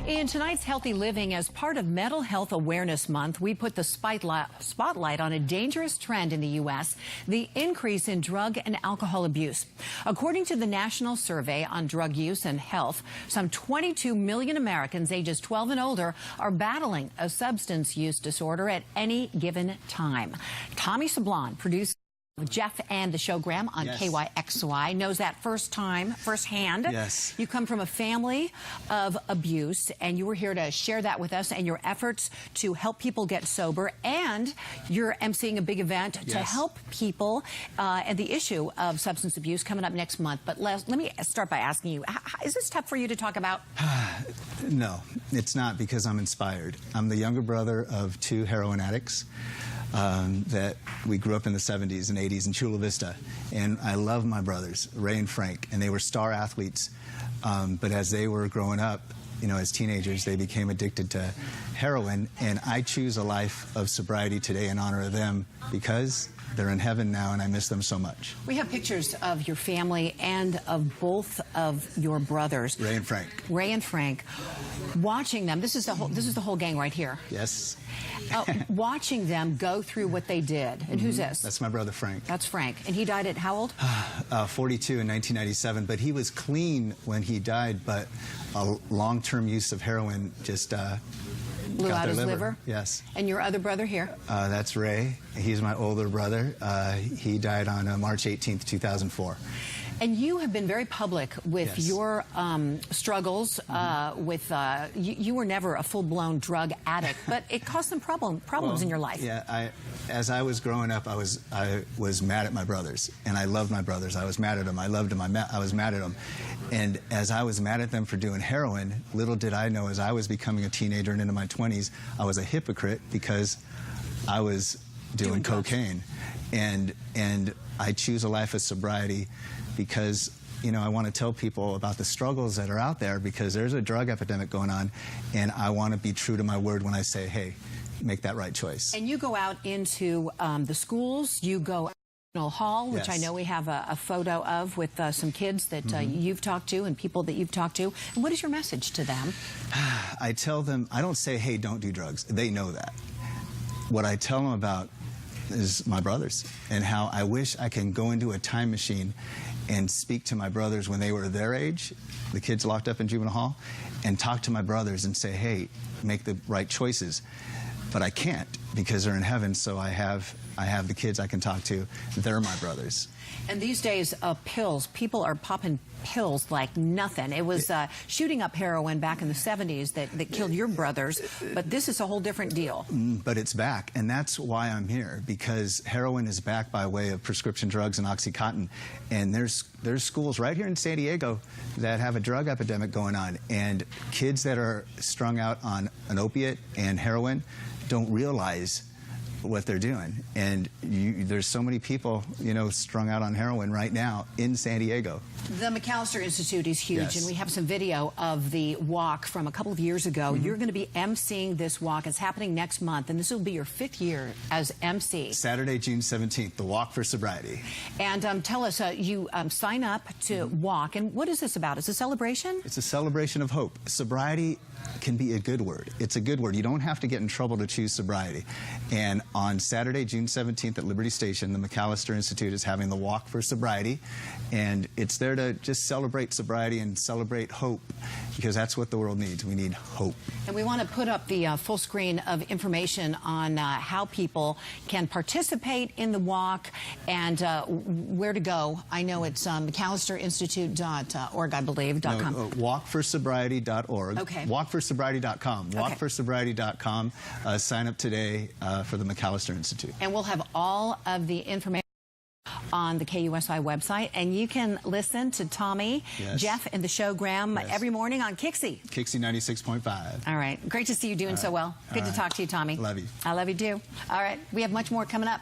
In tonight's Healthy Living, as part of Mental Health Awareness Month, we put the spotlight on a dangerous trend in the U.S., the increase in drug and alcohol abuse. According to the National Survey on Drug Use and Health, some 22 million Americans ages 12 and older are battling a substance use disorder at any given time. Tommy Sablan, producer Jeff and the Showgram on KYXY, knows that firsthand. Yes. You come from a family of abuse, and you were here to share that with us and your efforts to help people get sober, and you're emceeing a big event to help people and the issue of substance abuse coming up next month. But let me start by asking you, is this tough for you to talk about? No, it's not, because I'm inspired. I'm the younger brother of two heroin addicts. That we grew up in the 70s and 80s in Chula Vista, and I love my brothers, Ray and Frank, and they were star athletes, but as they were growing up, you know, as teenagers, they became addicted to heroin, and I choose a life of sobriety today in honor of them, because they're in heaven now, and I miss them so much. We have pictures of your family and of both of your brothers, Ray and Frank. Ray and Frank, watching them. This is the whole gang right here. Yes. Watching them go through what they did. And who's this? That's my brother Frank. That's Frank. And he died at how old? 42 in 1997. But he was clean when he died, but a long-term use of heroin just blew out his liver? Yes. And your other brother here? That's Ray. He's my older brother. He died on March 18th, 2004. And you have been very public with your struggles. You were never a full-blown drug addict, but it caused some problems in your life. Yeah, as I was growing up, I was mad at my brothers, and I loved my brothers. I was mad at them. I loved them. I was mad at them. And as I was mad at them for doing heroin, little did I know, as I was becoming a teenager and into my 20s, I was a hypocrite because I was doing cocaine. And I choose a life of sobriety because, you know, I want to tell people about the struggles that are out there, because there's a drug epidemic going on, and I want to be true to my word when I say, hey, make that right choice. And you go out into the schools, you go Hall, which I know we have a photo of with some kids that you've talked to and people that you've talked to. And what is your message to them? I tell them, I don't say, hey, don't do drugs. They know that. What I tell them about is my brothers, and how I wish I can go into a time machine and speak to my brothers when they were their age, the kids locked up in juvenile hall, and talk to my brothers and say, hey, make the right choices. But I can't, because they're in heaven, so I have the kids I can talk to. They're my brothers. And these days, pills, people are popping pills like nothing. It was shooting up heroin back in the 70s that killed your brothers, but this is a whole different deal. But it's back, and that's why I'm here, because heroin is back by way of prescription drugs and OxyContin, and there's schools right here in San Diego that have a drug epidemic going on, and kids that are strung out on an opiate and heroin don't realize what they're doing, and there's so many people, you know, strung out on heroin right now in San Diego. The McAlister Institute is huge, and we have some video of the walk from a couple of years ago. You're going to be emceeing this walk. It's happening next month, and this will be your 5th year as MC. Saturday, June 17th, the Walk for Sobriety. And tell us, you sign up to walk, and what is this about? It's a celebration? It's a celebration of hope. Sobriety can be a good word. It's a good word. You don't have to get in trouble to choose sobriety. And on Saturday, June 17th at Liberty Station, the McAlister Institute is having the Walk for Sobriety, and it's there to just celebrate sobriety and celebrate hope, because that's what the world needs. We need hope. And we want to put up the full screen of information on how people can participate in the walk and where to go. I know it's McAlisterInstitute.org, I believe, .com. walkforsobriety.org. Okay. Walkforsobriety.com. Walkforsobriety.com. Sign up today for the McAlister Institute. And we'll have all of the information on the KUSI website, and you can listen to Tommy, Jeff, and the Showgram every morning on KUSI. KUSI 96.5. All right. Great to see you doing so well. Good to talk to you, Tommy. Love you. I love you, too. All right. We have much more coming up.